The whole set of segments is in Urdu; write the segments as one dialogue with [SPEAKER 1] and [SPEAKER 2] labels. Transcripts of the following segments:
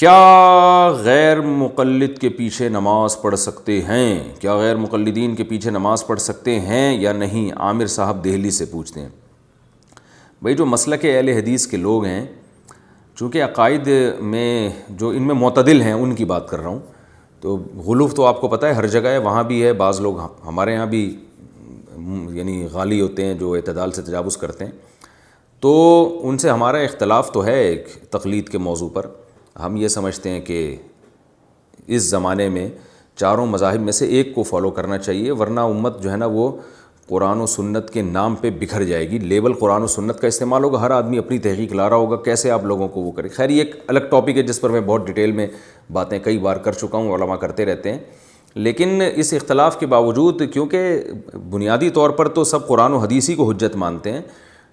[SPEAKER 1] کیا غیر مقلد کے پیچھے نماز پڑھ سکتے ہیں؟ کیا غیر مقلدین کے پیچھے نماز پڑھ سکتے ہیں یا نہیں؟ عامر صاحب دہلی سے پوچھتے ہیں۔ بھائی جو مسلک اہل حدیث کے لوگ ہیں، چونکہ عقائد میں جو ان میں معتدل ہیں ان کی بات کر رہا ہوں، تو غلوف تو آپ کو پتہ ہے ہر جگہ ہے، وہاں بھی ہے، بعض لوگ ہمارے ہاں بھی یعنی غالی ہوتے ہیں جو اعتدال سے تجاوز کرتے ہیں، تو ان سے ہمارا اختلاف تو ہے ایک تقلید کے موضوع پر۔ ہم یہ سمجھتے ہیں کہ اس زمانے میں چاروں مذاہب میں سے ایک کو فالو کرنا چاہیے، ورنہ امت جو ہے نا وہ قرآن و سنت کے نام پہ بکھر جائے گی۔ لیبل قرآن و سنت کا استعمال ہوگا، ہر آدمی اپنی تحقیق لا رہا ہوگا، کیسے آپ لوگوں کو وہ کرے۔ خیر یہ ایک الگ ٹاپک ہے جس پر میں بہت ڈیٹیل میں باتیں کئی بار کر چکا ہوں، علماء کرتے رہتے ہیں، لیکن اس اختلاف کے باوجود کیونکہ بنیادی طور پر تو سب قرآن و حدیث ہی کو حجت مانتے ہیں،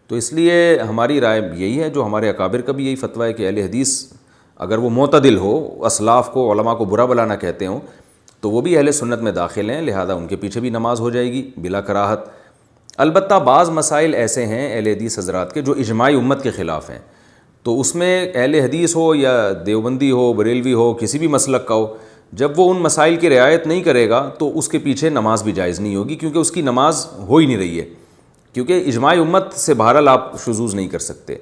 [SPEAKER 1] تو اس لیے ہماری رائے یہی ہے، جو ہمارے اکابر کا بھی یہی فتویٰ ہے کہ اہل حدیث اگر وہ معتدل ہو، اسلاف کو علماء کو برا بلا نہ کہتے ہوں، تو وہ بھی اہل سنت میں داخل ہیں، لہذا ان کے پیچھے بھی نماز ہو جائے گی بلا کراہت۔ البتہ بعض مسائل ایسے ہیں اہل حدیث حضرات کے جو اجماعی امت کے خلاف ہیں، تو اس میں اہل حدیث ہو یا دیوبندی ہو، بریلوی ہو، کسی بھی مسلک کا ہو، جب وہ ان مسائل کی رعایت نہیں کرے گا تو اس کے پیچھے نماز بھی جائز نہیں ہوگی، کیونکہ اس کی نماز ہو ہی نہیں رہی ہے، کیونکہ اجماعی امت سے بہرحال آپ شذوذ نہیں کر سکتے۔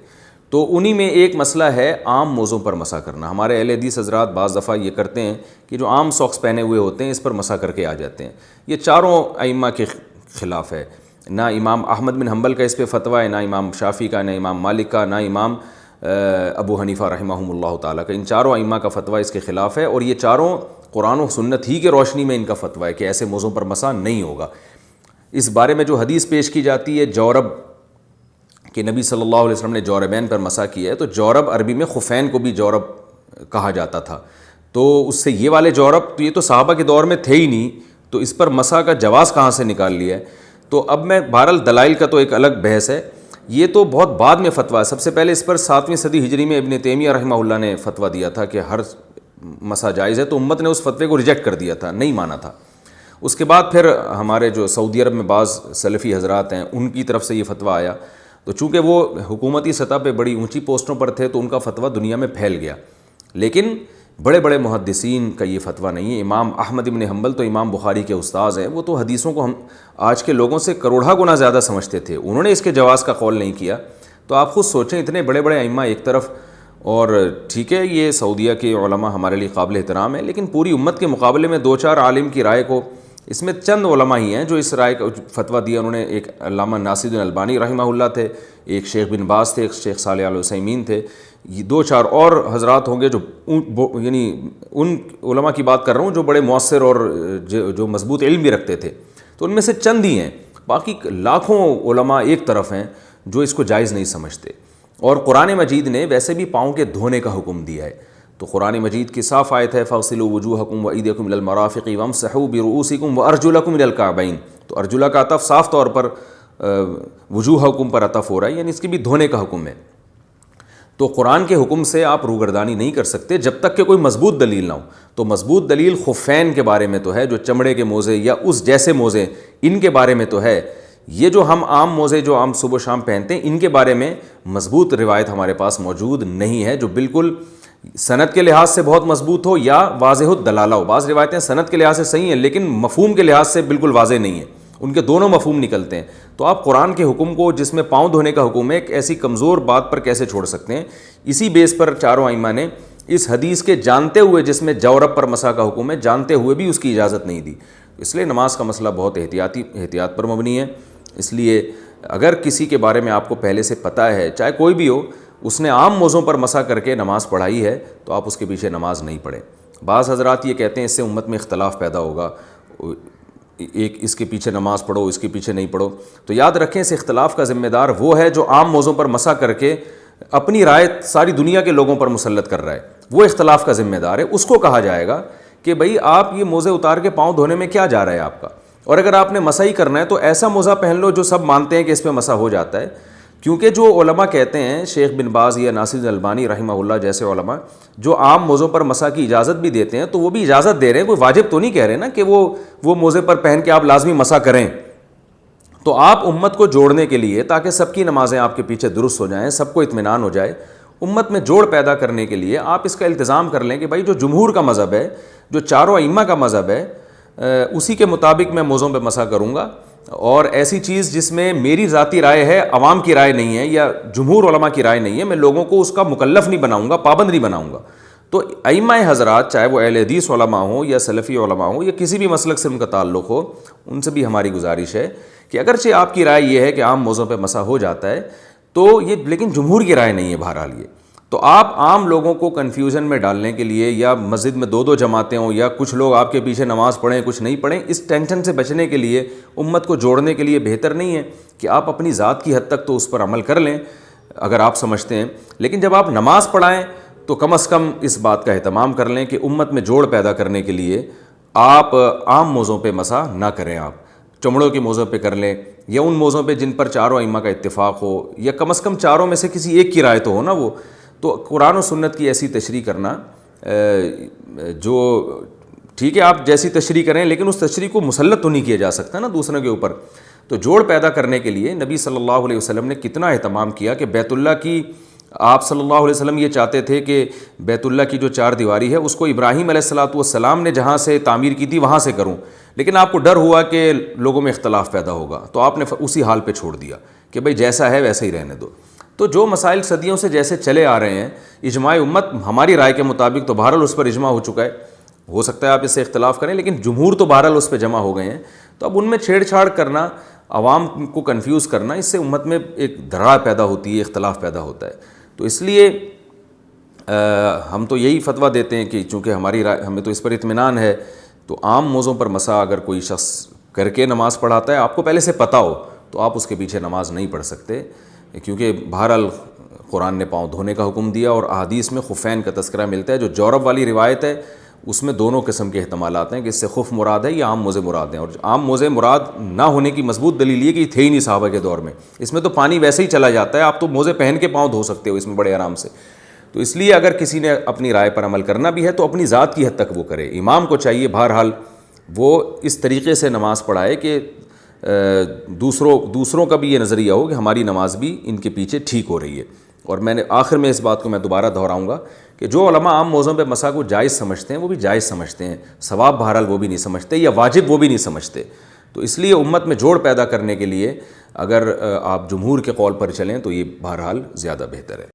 [SPEAKER 1] تو انہی میں ایک مسئلہ ہے عام موضوع پر مسح کرنا۔ ہمارے اہل حدیث حضرات بعض دفعہ یہ کرتے ہیں کہ جو عام ساکس پہنے ہوئے ہوتے ہیں اس پر مسح کر کے آ جاتے ہیں۔ یہ چاروں ائمہ کے خلاف ہے، نہ امام احمد بن حنبل کا اس پہ فتویٰ ہے، نہ امام شافعی کا، نہ امام مالک کا، نہ امام ابو حنیفہ رحمہم اللہ تعالیٰ کا۔ ان چاروں ائمہ کا فتویٰ اس کے خلاف ہے، اور یہ چاروں قرآن و سنت ہی کے روشنی میں ان کا فتویٰ ہے کہ ایسے موضوع پر مسح نہیں ہوگا۔ اس بارے میں جو حدیث پیش کی جاتی ہے جورب کہ نبی صلی اللہ علیہ وسلم نے جوربین پر مسح کیا ہے، تو جورب عربی میں خفین کو بھی جورب کہا جاتا تھا، تو اس سے یہ والے جورب تو یہ تو صحابہ کے دور میں تھے ہی نہیں، تو اس پر مسح کا جواز کہاں سے نکال لیا ہے؟ تو اب میں بہرحال دلائل کا تو ایک الگ بحث ہے، یہ تو بہت بعد میں فتویٰ ہے۔ سب سے پہلے اس پر 7ویں صدی ہجری میں ابن تیمیہ رحمہ اللہ نے فتویٰ دیا تھا کہ ہر مسح جائز ہے، تو امت نے اس فتوے کو ریجیکٹ کر دیا تھا، نہیں مانا تھا۔ اس کے بعد پھر ہمارے جو سعودی عرب میں بعض سلفی حضرات ہیں ان کی طرف سے یہ فتویٰ آیا، تو چونکہ وہ حکومتی سطح پہ بڑی اونچی پوسٹوں پر تھے تو ان کا فتویٰ دنیا میں پھیل گیا، لیکن بڑے بڑے محدثین کا یہ فتویٰ نہیں ہے۔ امام احمد بن حنبل تو امام بخاری کے استاذ ہیں، وہ تو حدیثوں کو ہم آج کے لوگوں سے کروڑا گنا زیادہ سمجھتے تھے، انہوں نے اس کے جواز کا قول نہیں کیا۔ تو آپ خود سوچیں، اتنے بڑے بڑے ائمہ ایک طرف، اور ٹھیک ہے یہ سعودیہ کے علماء ہمارے لیے قابل احترام ہیں، لیکن پوری امت کے مقابلے میں 2-4 عالم کی رائے کو، اس میں چند علماء ہی ہیں جو اس رائے کا فتویٰ دیا۔ انہوں نے ایک علامہ ناصر الالبانی رحمہ اللہ تھے، ایک شیخ بن باز تھے، ایک شیخ صالح العثیمین تھے، یہ 2-4 اور حضرات ہوں گے جو یعنی ان علماء کی بات کر رہا ہوں جو بڑے مؤثر اور جو مضبوط علم بھی رکھتے تھے، تو ان میں سے چند ہی ہیں، باقی لاکھوں علماء ایک طرف ہیں جو اس کو جائز نہیں سمجھتے۔ اور قرآن مجید نے ویسے بھی پاؤں کے دھونے کا حکم دیا ہے، تو قرآن مجید کی صاف آیت ہے فَاغْسِلُوا وُجُوهَكُمْ وَأَيْدِيَكُمْ إِلَى الْمَرَافِقِ وَامْسَحُوا بِرُؤُوسِكُمْ وَأَرْجُلَكُمْ إِلَى الْكَعْبَيْنِ، تو ارجلا کا عطف صاف طور پر وجوہکم پر عطف ہو رہا ہے، یعنی اس کی بھی دھونے کا حکم ہے۔ تو قرآن کے حکم سے آپ روگردانی نہیں کر سکتے جب تک کہ کوئی مضبوط دلیل نہ ہو۔ تو مضبوط دلیل خفین کے بارے میں تو ہے، جو چمڑے کے موزے یا اس جیسے موزے، ان کے بارے میں تو ہے۔ یہ جو ہم عام موزے جو عام صبح و شام پہنتے ہیں، ان کے بارے میں مضبوط روایت ہمارے پاس موجود نہیں ہے جو بالکل سند کے لحاظ سے بہت مضبوط ہو یا واضح الدلالہ ہو۔ بعض روایتیں سند کے لحاظ سے صحیح ہیں لیکن مفہوم کے لحاظ سے بالکل واضح نہیں ہیں، ان کے دونوں مفہوم نکلتے ہیں۔ تو آپ قرآن کے حکم کو جس میں پاؤں دھونے کا حکم ہے ایک ایسی کمزور بات پر کیسے چھوڑ سکتے ہیں؟ اسی بیس پر چاروں ائمہ نے اس حدیث کے جانتے ہوئے، جس میں جورب پر مسح کا حکم ہے، جانتے ہوئے بھی اس کی اجازت نہیں دی۔ اس لیے نماز کا مسئلہ بہت احتیاط پر مبنی ہے۔ اس لیے اگر کسی کے بارے میں آپ کو پہلے سے پتہ ہے، چاہے کوئی بھی ہو، اس نے عام موضوع پر مسح کر کے نماز پڑھائی ہے، تو آپ اس کے پیچھے نماز نہیں پڑھیں۔ بعض حضرات یہ کہتے ہیں اس سے امت میں اختلاف پیدا ہوگا، ایک اس کے پیچھے نماز پڑھو، اس کے پیچھے نہیں پڑھو۔ تو یاد رکھیں اس اختلاف کا ذمہ دار وہ ہے جو عام موضوع پر مسح کر کے اپنی رائے ساری دنیا کے لوگوں پر مسلط کر رہا ہے، وہ اختلاف کا ذمہ دار ہے۔ اس کو کہا جائے گا کہ بھئی آپ یہ موزے اتار کے پاؤں دھونے میں کیا جا رہا ہے آپ کا، اور اگر آپ نے مسح ہی کرنا ہے تو ایسا موزہ پہن لو جو سب مانتے ہیں کہ اس پہ مسح ہو جاتا ہے۔ کیونکہ جو علماء کہتے ہیں، شیخ بن باز یا ناصر الالبانی رحمہ اللہ جیسے علماء جو عام موزوں پر مسح کی اجازت بھی دیتے ہیں، تو وہ بھی اجازت دے رہے ہیں، کوئی واجب تو نہیں کہہ رہے نا کہ وہ موزے پر پہن کے آپ لازمی مسح کریں۔ تو آپ امت کو جوڑنے کے لیے، تاکہ سب کی نمازیں آپ کے پیچھے درست ہو جائیں، سب کو اطمینان ہو جائے، امت میں جوڑ پیدا کرنے کے لیے آپ اس کا التزام کر لیں کہ بھائی جو جمہور کا مذہب ہے، جو چاروں ائمہ کا مذہب ہے، اسی کے مطابق میں موضوع پہ مسح کروں گا، اور ایسی چیز جس میں میری ذاتی رائے ہے، عوام کی رائے نہیں ہے یا جمہور علماء کی رائے نہیں ہے، میں لوگوں کو اس کا مکلف نہیں بناؤں گا، پابند نہیں بناؤں گا۔ تو ائمہ حضرات چاہے وہ اہل حدیث علماء ہوں یا سلفی علماء ہوں یا کسی بھی مسلک سے ان کا تعلق ہو، ان سے بھی ہماری گزارش ہے کہ اگرچہ آپ کی رائے یہ ہے کہ عام موضوع پہ مسح ہو جاتا ہے تو یہ، لیکن جمہور کی رائے نہیں ہے بہرحال یہ، تو آپ عام لوگوں کو کنفیوژن میں ڈالنے کے لیے یا مسجد میں 2 جماعتیں ہوں یا کچھ لوگ آپ کے پیچھے نماز پڑھیں کچھ نہیں پڑھیں، اس ٹینشن سے بچنے کے لیے، امت کو جوڑنے کے لیے بہتر نہیں ہے کہ آپ اپنی ذات کی حد تک تو اس پر عمل کر لیں اگر آپ سمجھتے ہیں، لیکن جب آپ نماز پڑھائیں تو کم از کم اس بات کا اہتمام کر لیں کہ امت میں جوڑ پیدا کرنے کے لیے آپ عام موضوع پہ مسح نہ کریں، آپ چمڑوں کے موضوع پہ کر لیں یا ان موضوع پہ جن پر چاروں ائمہ کا اتفاق ہو، یا کم از کم چاروں میں سے کسی ایک کی رائے تو ہو نا وہ۔ تو قرآن و سنت کی ایسی تشریح کرنا، جو ٹھیک ہے آپ جیسی تشریح کریں لیکن اس تشریح کو مسلط تو نہیں کیا جا سکتا نا دوسروں کے اوپر۔ تو جوڑ پیدا کرنے کے لیے نبی صلی اللہ علیہ وسلم نے کتنا اہتمام کیا کہ بیت اللہ کی، آپ صلی اللہ علیہ وسلم یہ چاہتے تھے کہ بیت اللہ کی جو 4 دیواری ہے اس کو ابراہیم علیہ السلام نے جہاں سے تعمیر کی تھی وہاں سے کروں، لیکن آپ کو ڈر ہوا کہ لوگوں میں اختلاف پیدا ہوگا تو آپ نے اسی حال پہ چھوڑ دیا کہ بھئی جیسا ہے ویسا ہی رہنے دو۔ تو جو مسائل صدیوں سے جیسے چلے آ رہے ہیں، اجماع امت ہماری رائے کے مطابق تو بہرحال اس پر اجماع ہو چکا ہے، ہو سکتا ہے آپ اس سے اختلاف کریں لیکن جمہور تو بہرحال اس پہ جمع ہو گئے ہیں، تو اب ان میں چھیڑ چھاڑ کرنا، عوام کو کنفیوز کرنا، اس سے امت میں ایک دراڑ پیدا ہوتی ہے، اختلاف پیدا ہوتا ہے۔ تو اس لیے ہم تو یہی فتویٰ دیتے ہیں کہ چونکہ ہماری رائے، ہمیں تو اس پر اطمینان ہے، تو عام موضوع پر مسح اگر کوئی شخص کر کے نماز پڑھاتا ہے، آپ کو پہلے سے پتہ ہو، تو آپ اس کے پیچھے نماز نہیں پڑھ سکتے، کیونکہ بہرحال قرآن نے پاؤں دھونے کا حکم دیا اور احادیث میں خفین کا تذکرہ ملتا ہے۔ جو جورب والی روایت ہے اس میں دونوں قسم کے احتمالات ہیں کہ اس سے خف مراد ہے یا عام موزے مراد ہیں، اور عام موزے مراد نہ ہونے کی مضبوط دلیل یہ کہ یہ تھے ہی نہیں صحابہ کے دور میں، اس میں تو پانی ویسے ہی چلا جاتا ہے، آپ تو موزے پہن کے پاؤں دھو سکتے ہو اس میں بڑے آرام سے۔ تو اس لیے اگر کسی نے اپنی رائے پر عمل کرنا بھی ہے تو اپنی ذات کی حد تک وہ کرے، امام کو چاہیے بہرحال وہ اس طریقے سے نماز پڑھائے کہ دوسروں کا بھی یہ نظریہ ہو کہ ہماری نماز بھی ان کے پیچھے ٹھیک ہو رہی ہے۔ اور میں نے آخر میں اس بات کو میں دوبارہ دہراؤں گا کہ جو علماء عام موضوع پہ مسح کو جائز سمجھتے ہیں وہ بھی جائز سمجھتے ہیں، ثواب بہرحال وہ بھی نہیں سمجھتے، یا واجب وہ بھی نہیں سمجھتے۔ تو اس لیے امت میں جوڑ پیدا کرنے کے لیے اگر آپ جمہور کے قول پر چلیں تو یہ بہرحال زیادہ بہتر ہے۔